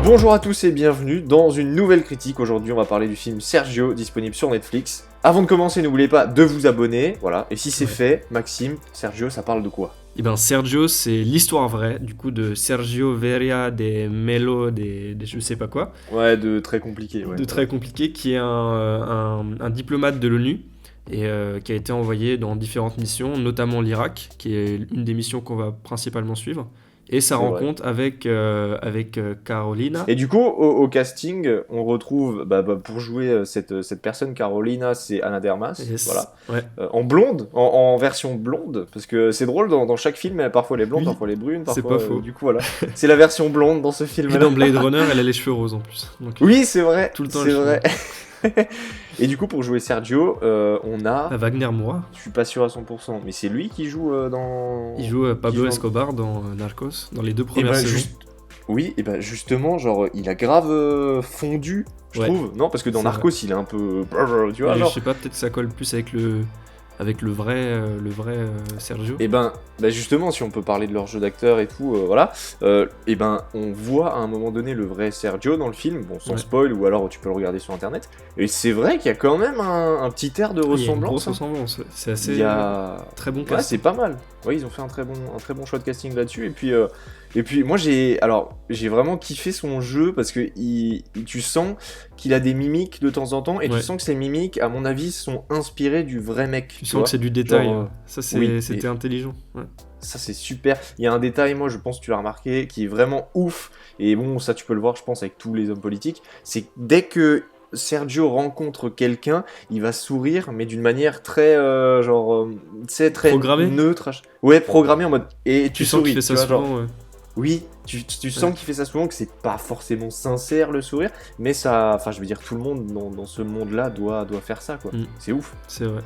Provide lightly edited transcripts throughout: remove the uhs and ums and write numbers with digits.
Bonjour à tous et bienvenue dans une nouvelle critique. Aujourd'hui, on va parler du film Sergio, disponible sur Netflix. Avant de commencer, n'oubliez pas de vous abonner, voilà. Et si c'est fait, Maxime, Sergio, ça parle de quoi ? Eh ben Sergio, c'est l'histoire vraie, du coup, de Sergio Veria de Melo, de je sais pas quoi, Ouais, de très compliqué, ouais. de très compliqué, qui est un diplomate de l'ONU et qui a été envoyé dans différentes missions, notamment l'Irak, qui est une des missions qu'on va principalement suivre. Et sa C'est vrai. rencontre avec Carolina. Et du coup, au casting, on retrouve, pour jouer cette personne, Carolina, c'est Ana de Armas, Yes. voilà. Ouais. En blonde, en version blonde, parce que c'est drôle, dans chaque film, parfois elle est blonde, Oui, parfois elle est brune, c'est parfois, pas faux. du coup, voilà. C'est la version blonde dans ce Et film-là. dans Blade Runner, elle a les cheveux roses en plus. Donc, Oui, c'est vrai, tout le temps c'est les cheveux vrai. roses. Et du coup, pour jouer Sergio, on a... Wagner Moura, Je suis pas sûr à 100%, mais c'est lui qui joue dans... il joue qui Pablo joue Escobar dans Narcos, dans les 2 Et premières ben saisons. Oui, et ben justement, genre, il a grave fondu, je Ouais. trouve. Non, parce que dans C'est Narcos, il est un peu... Tu vois, Mais genre... je sais pas, peut-être que ça colle plus avec le vrai Sergio. Et ben, justement, si on peut parler de leur jeu d'acteur et tout, voilà. Et ben, on voit à un moment donné le vrai Sergio dans le film, bon, sans Ouais. spoil, ou alors tu peux le regarder sur Internet. Et c'est vrai qu'il y a quand même un petit air de Il y a une ressemblance. grosse Hein. ressemblance, ouais. C'est assez Il y a... très bon Ouais, cast. c'est pas mal. Ouais, ils ont fait un très bon choix de casting là-dessus. Et puis moi, j'ai vraiment kiffé son jeu parce que tu sens qu'il a des mimiques de temps en temps et Ouais. tu sens que ces mimiques, à mon avis, sont inspirées du vrai mec. Tu sens vois. que c'est du détail. Genre, Ouais. Ça, oui, c'était et intelligent. Ouais. ça c'est super. Il y a un détail, moi, je pense que tu l'as remarqué, qui est vraiment ouf. Et bon, ça tu peux le voir, je pense, avec tous les hommes politiques. C'est que dès que Sergio rencontre quelqu'un, il va sourire, mais d'une manière très, tu sais, très Programmé. neutre. Ouais, programmé en mode. Et Tu tu sens qu'il souris, fait tu ça vois, souvent. genre. Ouais. Oui, tu sens qu'il fait ça souvent, que c'est pas forcément sincère le sourire, mais ça. Enfin, je veux dire, tout le monde dans ce monde-là doit faire ça, quoi. Mm. C'est ouf. C'est vrai.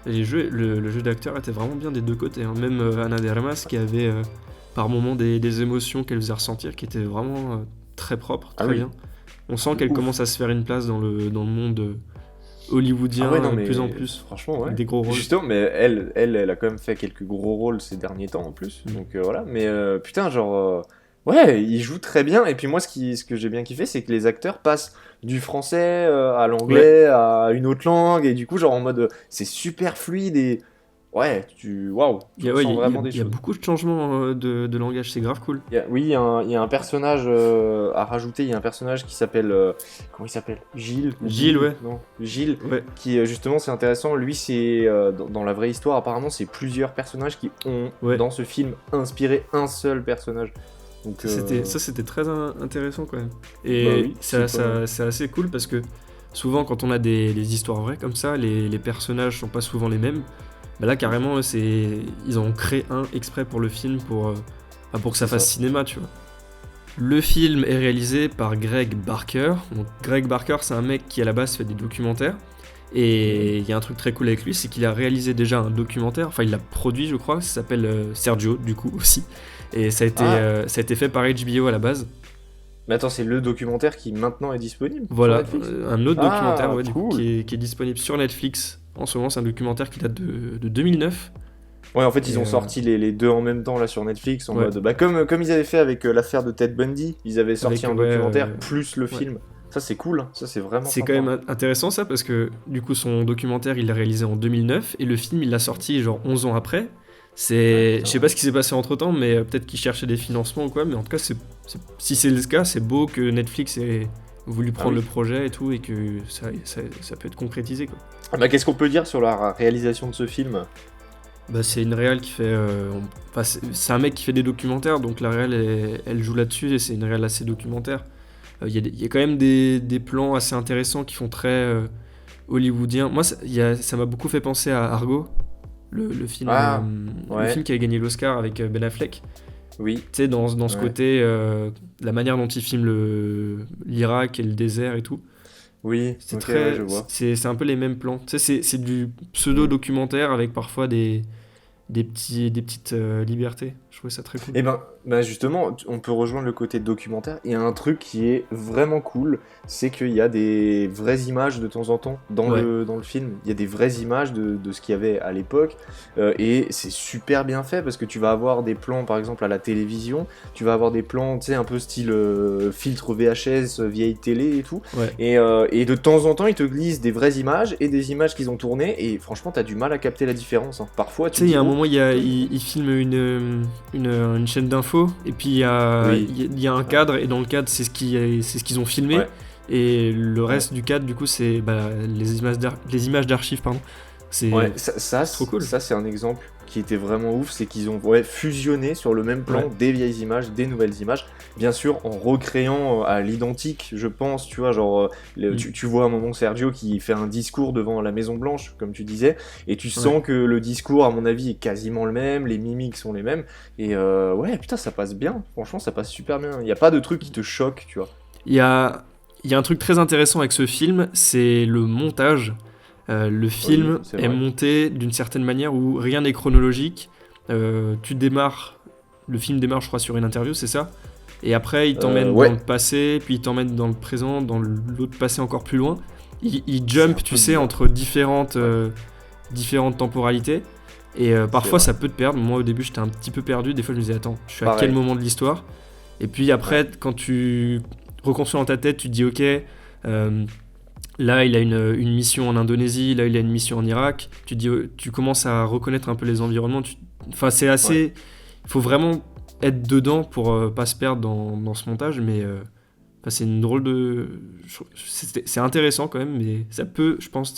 Et le jeu d'acteur était vraiment bien des deux côtés. Hein. Même Ana de Armas qui avait par moments des émotions qu'elle faisait ressentir qui étaient vraiment très propres, Ah très oui. bien. On sent qu'elle Ouf. commence à se faire une place dans le monde hollywoodien Ah ouais, non, de mais plus en plus. franchement, ouais. Avec des gros rôles. Justement, mais elle a quand même fait quelques gros rôles ces derniers temps en plus. Mm. Donc voilà, mais putain, genre. Ouais, il joue très bien. Et puis moi, ce que j'ai bien kiffé, c'est que les acteurs passent du français à l'anglais, à une autre langue. Et du coup, genre en mode. C'est super fluide et. Ouais, waouh, tu ressens vraiment des Il y a choses. beaucoup de changements de langage, c'est grave cool. Oui, il y a un personnage à rajouter. Il y a un personnage qui s'appelle. Comment il s'appelle ? Gilles. Gilles, ouais. Non, Gilles. Ouais. Qui, justement, c'est intéressant. Lui, c'est. Dans la vraie histoire, apparemment, c'est plusieurs personnages qui ont, Ouais. dans ce film, inspiré un seul personnage. Donc, C'était très intéressant quand même. Et Bah oui, c'est assez cool parce que souvent quand on a des histoires vraies comme ça, les personnages sont pas souvent les mêmes. Bah là carrément ils ont créé un exprès pour le film pour que ça C'est fasse ça. cinéma, tu vois. Le film est réalisé par Greg Barker. Donc Greg Barker, c'est un mec qui à la base fait des documentaires. Et il y a un truc très cool avec lui, c'est qu'il a réalisé déjà un documentaire, enfin il l'a produit je crois, ça s'appelle Sergio du coup aussi. Et ça a été fait par HBO à la base. Mais attends, c'est le documentaire qui maintenant est disponible Voilà, sur Netflix. un autre Ah, documentaire ouais, du coup, cool. qui est disponible sur Netflix. En ce moment, c'est un documentaire qui date de 2009. Ouais, en fait, ils Et, ont sorti les deux en même temps là sur Netflix en Ouais. mode. Comme ils avaient fait avec l'affaire de Ted Bundy, ils avaient sorti Avec, un ouais, documentaire plus le ouais. film. Ça, c'est cool, hein. Ça, c'est vraiment C'est sympa. quand même intéressant ça parce que du coup son documentaire il l'a réalisé en 2009 et le film il l'a sorti genre 11 ans après. Ouais, Je sais pas ce qui s'est passé entre temps mais peut-être qu'ils cherchaient des financements ou quoi, mais en tout cas si c'est le cas c'est beau que Netflix ait voulu prendre oui. le projet et tout et que ça peut être concrétisé quoi. Ah bah, qu'est-ce qu'on peut dire sur la réalisation de ce film ? Bah, c'est une réal qui fait. Enfin, c'est un mec qui fait des documentaires, donc la réal elle joue là-dessus et c'est une réal assez documentaire. Il y a quand même des plans assez intéressants qui font très hollywoodien. Moi, ça m'a beaucoup fait penser à Argo, le film, ouais. le film qui a gagné l'Oscar avec Ben Affleck. Oui. Tu sais, dans ce Ouais. côté, la manière dont il filme l'Irak et le désert et tout. Oui, C'est ok, très, ouais, je vois. c'est un peu les mêmes plans. Tu sais, c'est du pseudo-documentaire avec parfois des petites libertés. Je Je trouvais ça très cool. Et ben justement, on peut rejoindre le côté documentaire. Il y a un truc qui est vraiment cool, c'est qu'il y a des vraies images de temps en temps dans Ouais. dans le film. Il y a des vraies images de ce qu'il y avait à l'époque. Et c'est super bien fait parce que tu vas avoir des plans, par exemple, à la télévision. Tu vas avoir des plans, tu sais, un peu style filtre VHS, vieille télé et tout. Ouais. Et de temps en temps, ils te glissent des vraies images et des images qu'ils ont tournées. Et franchement, t'as du mal à capter la différence, hein. Parfois, Tu tu sais, te il y dis, a un oh, moment, il filme une chaîne d'infos, et puis oui, il y a un cadre, et dans le cadre, c'est c'est ce qu'ils ont filmé, ouais. et le Ouais. reste du cadre, du coup, c'est les images d'archives, pardon. C'est Ouais, ça, trop cool. ça c'est un exemple qui était vraiment ouf, c'est qu'ils ont fusionné sur le même plan Ouais. des vieilles images, des nouvelles images, bien sûr en recréant à l'identique, je pense, tu vois, genre, tu vois à un moment Sergio qui fait un discours devant la Maison Blanche, comme tu disais, et tu sens Ouais. que le discours, à mon avis, est quasiment le même, les mimiques sont les mêmes, et ouais, putain, ça passe bien, franchement, ça passe super bien, il n'y a pas de truc qui te choque, tu vois. Il y a, il y a un truc très intéressant avec ce film, c'est le montage. Le Oui, film c'est est vrai. monté d'une certaine manière où rien n'est chronologique. Tu démarres, le film démarre, je crois, sur une interview, c'est ça. Et après, il t'emmène dans Ouais, le passé, puis il t'emmène dans le présent, dans l'autre passé encore plus loin. Il c'est un jump, tu peu sais, bizarre. entre Ouais, différentes temporalités. Et c'est parfois, vrai. ça peut te perdre. Moi, au début, j'étais un petit peu perdu. Des fois, je me disais, attends, je suis à quel Pareil. moment de l'histoire? Et puis après, Ouais. quand tu reconstruis dans ta tête, tu te dis, ok, là, il a une mission en Indonésie, là, il a une mission en Irak. Tu commences à reconnaître un peu les environnements. Enfin, c'est Ouais. assez. Il faut vraiment être dedans pour pas se perdre dans ce montage, mais enfin, c'est une drôle de. C'est intéressant quand même, mais ça peut, je pense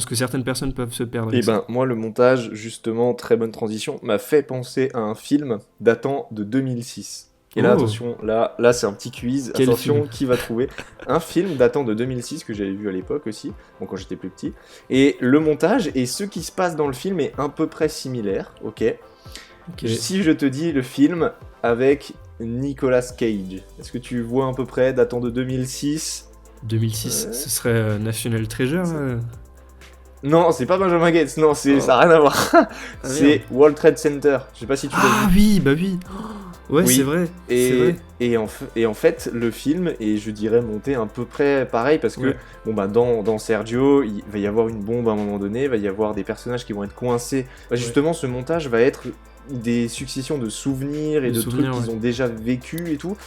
que certaines personnes peuvent se perdre Et avec ça. ben, moi, le montage, justement, très bonne transition, m'a fait penser à un film datant de 2006. Et là, Oh, attention, là c'est un petit quiz. quel film! Attention, qui va trouver? Un film datant de 2006 que j'avais vu à l'époque aussi, bon, quand j'étais plus petit. Et le montage et ce qui se passe dans le film est à peu près similaire, ok? Ok. Si je te dis le film avec Nicolas Cage, est-ce que tu vois à peu près datant de 2006? 2006, Ouais. ce serait National Treasure. Non, c'est pas Benjamin Gates, non, Oh. ça n'a rien à voir. Ah merde. C'est World Trade Center. Je sais pas si tu l'as Ah vu. oui, bah oui. Ouais, c'est Oui. vrai. C'est Et, vrai. et en fait, le film est, je dirais, monté à peu près pareil parce que Ouais. bon, bah, dans Sergio, il va y avoir une bombe à un moment donné, il va y avoir des personnages qui vont être coincés. Bah, justement, ce montage va être des successions de souvenirs et De de souvenirs, trucs qu'ils ouais. ont déjà vécu et tout.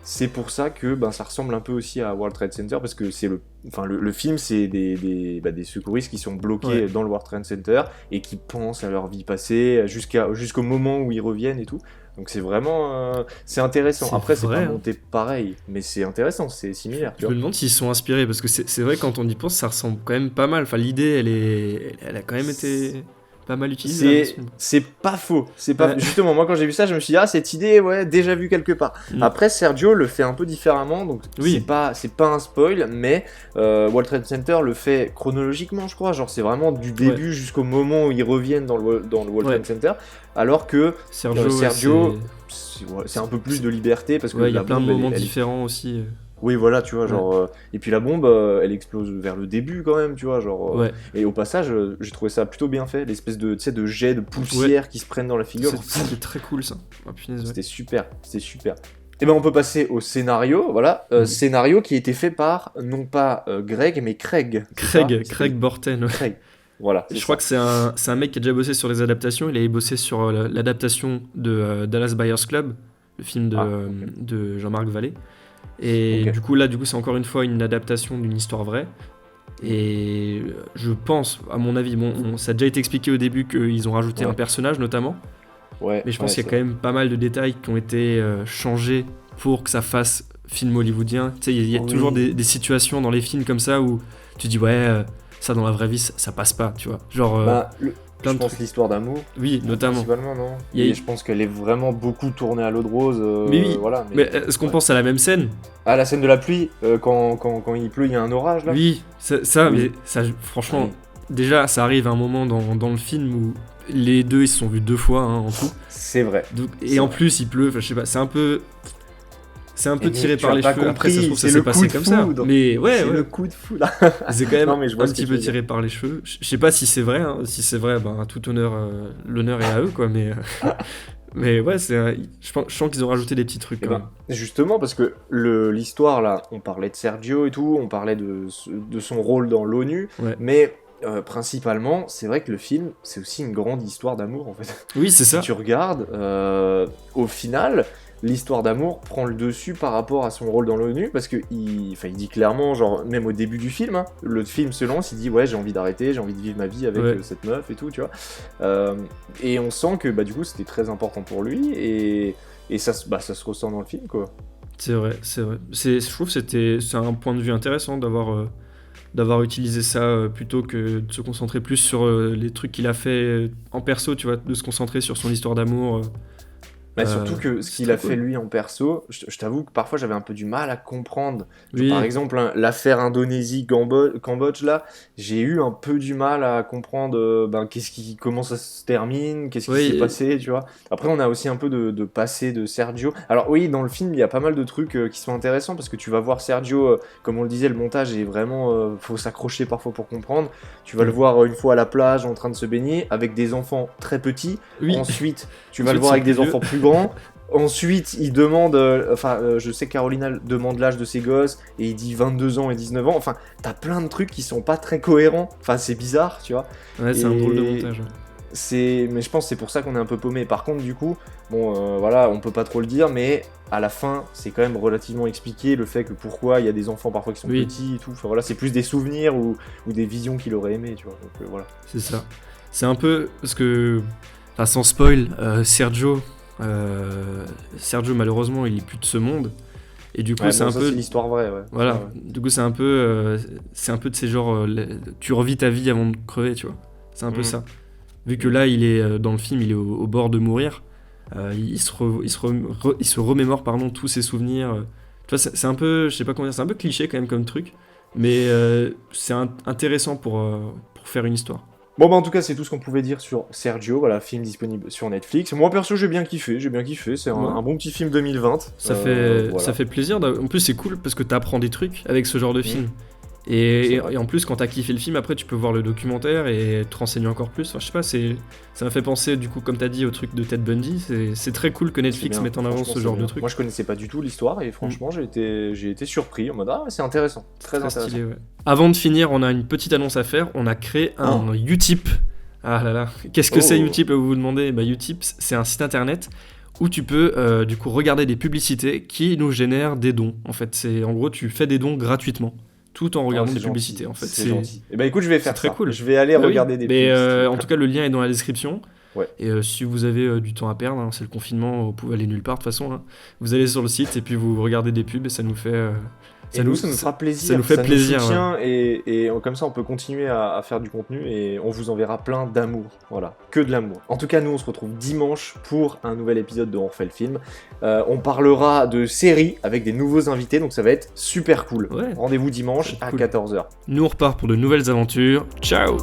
C'est pour ça que ben, ça ressemble un peu aussi à World Trade Center parce que c'est le film, c'est des secouristes qui sont bloqués Ouais. dans le World Trade Center et qui pensent à leur vie passée jusqu'au moment où ils reviennent et tout. Donc c'est vraiment c'est intéressant. C'est Après, c'est pas vrai, hein. monté pareil, mais c'est intéressant, c'est similaire, tu Je me vois. demande s'ils se sont inspirés parce que c'est vrai quand on y pense, ça ressemble quand même pas mal. Enfin, l'idée, elle a quand même été pas mal utilisée là, dans ce film. C'est pas faux, Ouais. justement moi quand j'ai vu ça je me suis dit ah cette idée ouais déjà vu quelque part. Mm. Après Sergio le fait un peu différemment donc Oui. c'est pas un spoil mais World Trade Center le fait chronologiquement je crois genre c'est vraiment du début jusqu'au moment où ils reviennent dans le World Ouais. Trade Center alors que Sergio, Sergio ouais, c'est un peu plus de liberté parce que ouais, il y a la plein de bombe moments différents aussi. oui, voilà, tu vois, Ouais. genre. Et puis la bombe, elle explose vers le début quand même, tu vois, genre. Ouais. Et au passage, j'ai trouvé ça plutôt bien fait, l'espèce de, tu sais, de jet de poussière qui se prennent dans la figure. C'était très cool ça. Oh, punaise, ouais. C'était super, c'était super. Et ben on peut passer au scénario, voilà. Mm. Scénario qui a été fait par, non pas Greg, mais Craig. c'est ça Craig Borten. Ouais. Craig. Voilà. Je crois que c'est un mec qui a déjà bossé sur les adaptations. Il avait bossé sur l'adaptation de Dallas Buyers Club, le film Ok. de Jean-Marc Vallée. Et Ok. du coup, c'est encore une fois une adaptation d'une histoire vraie. Et je pense, à mon avis, ça a déjà été expliqué au début qu'ils ont rajouté Ouais. un personnage notamment. Ouais. Mais je pense ouais, qu'il y a quand même pas mal de détails qui ont été changés pour que ça fasse film hollywoodien. Tu sais, il y a Oui. toujours des situations dans les films comme ça où tu dis, ouais, ça dans la vraie vie, ça passe pas, tu vois. Genre, Bah, plein je de pense trucs. l'histoire d'amour. Oui, notamment. Principalement, non. Il y a Et eu- je pense qu'elle est vraiment beaucoup tournée à l'eau de rose. Mais oui, Voilà. mais est-ce qu'on ouais. pense à la même scène? Ah, la scène de la pluie, quand il pleut, il y a un orage là. Oui, ça, Oui. mais ça, franchement, Oui. déjà, ça arrive à un moment dans le film où les deux, ils se sont vus 2 fois hein, en tout. C'est vrai. Et C'est en vrai. plus, il pleut, enfin, je sais pas, c'est un peu Mais tiré tu par as les pas cheveux. Après, ça se compris, trouve, ça c'est s'est le coup passé de comme ça. foudre. Mais ouais, C'est ouais. le coup de foudre. C'est quand même Non, mais je vois un ce que petit tu peu veux dire. tiré par les cheveux. Je sais pas si c'est vrai, hein. Si c'est vrai, ben, tout honneur, l'honneur est à eux, quoi. Mais Mais ouais, je sens qu'ils ont rajouté des petits trucs Et quand même. justement, parce que l'histoire, là, on parlait de Sergio et tout, on parlait de son rôle dans l'ONU, Ouais. mais principalement, c'est vrai que le film, c'est aussi une grande histoire d'amour, en fait. Oui, c'est Si ça. tu regardes, au final, l'histoire d'amour prend le dessus par rapport à son rôle dans l'ONU, parce que il dit clairement, genre, même au début du film, hein, le film se lance, il dit, ouais, j'ai envie d'arrêter, j'ai envie de vivre ma vie avec Ouais. cette meuf et tout, tu vois. Et on sent que, du coup, c'était très important pour lui, et ça se ressent dans le film, quoi. C'est vrai, c'est vrai. Je trouve que c'est un point de vue intéressant d'avoir utilisé ça plutôt que de se concentrer plus sur les trucs qu'il a fait en perso, tu vois, de se concentrer sur son histoire d'amour. Surtout que ce c'est qu'il très a fait cool. lui en perso, je t'avoue que parfois j'avais un peu du mal à comprendre. Oui, Par exemple, hein, l'affaire Indonésie-Cambodge, là, j'ai eu un peu du mal à comprendre comment ça se termine, qu'est-ce qui s'est oui, passé, tu vois. Après, on a aussi un peu de passé de Sergio. Alors oui, dans le film, il y a pas mal de trucs qui sont intéressants, parce que tu vas voir Sergio, comme on le disait, le montage est vraiment... faut s'accrocher parfois pour comprendre. Tu vas le voir une fois à la plage, en train de se baigner, avec des enfants très petits. oui. Ensuite, tu vas Ensuite, le voir c'est avec des plus vieux. enfants plus grands. Ensuite, il demande, je sais que Carolina demande l'âge de ses gosses, et il dit 22 ans et 19 ans. Enfin, t'as plein de trucs qui sont pas très cohérents. Enfin, c'est bizarre, tu vois. Ouais, c'est un drôle de montage. Mais je pense que c'est pour ça qu'on est un peu paumé. Par contre, du coup, voilà, on peut pas trop le dire, mais à la fin, c'est quand même relativement expliqué le fait que pourquoi il y a des enfants parfois qui sont Oui. petits et tout. Enfin voilà, c'est plus des souvenirs ou des visions qu'il aurait aimé, tu vois. Donc voilà. C'est ça. C'est un peu parce que, enfin, sans spoil, Sergio malheureusement il est plus de ce monde et du coup Ouais, c'est bon, un ça, peu, c'est l'histoire vraie, ouais. voilà, Ouais. du coup c'est un peu de ces genres, tu revis ta vie avant de crever, tu vois. C'est un peu Mhm. ça. Vu que là il est dans le film, il est au bord de mourir, il se remémore pardon tous ses souvenirs. Tu vois, c'est un peu, je sais pas comment dire, c'est un peu cliché quand même comme truc, mais c'est intéressant pour faire une histoire. Bon, en tout cas, c'est tout ce qu'on pouvait dire sur Sergio, voilà, film disponible sur Netflix. Moi, perso, j'ai bien kiffé, c'est Ouais. un bon petit film 2020. Ça Voilà. fait plaisir. En plus, c'est cool parce que t'apprends des trucs avec ce genre de film. C'est Et vrai. en plus, quand t'as kiffé le film, après, tu peux voir le documentaire et te renseigner encore plus. Enfin, je sais pas, ça m'a fait penser, du coup, comme t'as dit, au truc de Ted Bundy. C'est très cool que C'est Netflix bien, mette en avant franchement, ce c'est genre de bien. truc. Moi, je connaissais pas du tout l'histoire et franchement, j'ai été surpris en mode ah, c'est intéressant, très Très intéressant. stylé, ouais. Avant de finir, on a une petite annonce à faire. On a créé un Utip. Ah là là, qu'est-ce que c'est Oh. Utip, vous vous demandez? Bah, Utip, c'est un site internet où tu peux du coup regarder des publicités qui nous génèrent des dons. En fait, en gros, tu fais des dons gratuitement tout en regardant c'est des publicités. En fait, c'est gentil. Et écoute, je vais faire très ça. cool. Je vais aller Bah oui, regarder des mais publicités. en tout cas, le lien est dans la description. Ouais. Et si vous avez du temps à perdre, hein, c'est le confinement, vous pouvez aller nulle part de toute façon. Hein. Vous allez sur le site et puis vous regardez des pubs et ça nous fait. Et nous, ça nous fera plaisir. Ça nous fait plaisir. Soutient, et comme ça, on peut continuer à faire du contenu et on vous enverra plein d'amour. Voilà, que de l'amour. En tout cas, nous, on se retrouve dimanche pour un nouvel épisode de On refait le film. On parlera de séries avec des nouveaux invités, donc ça va être super cool. Ouais. Rendez-vous dimanche à Cool. 14h. Nous, on repart pour de nouvelles aventures. Ciao!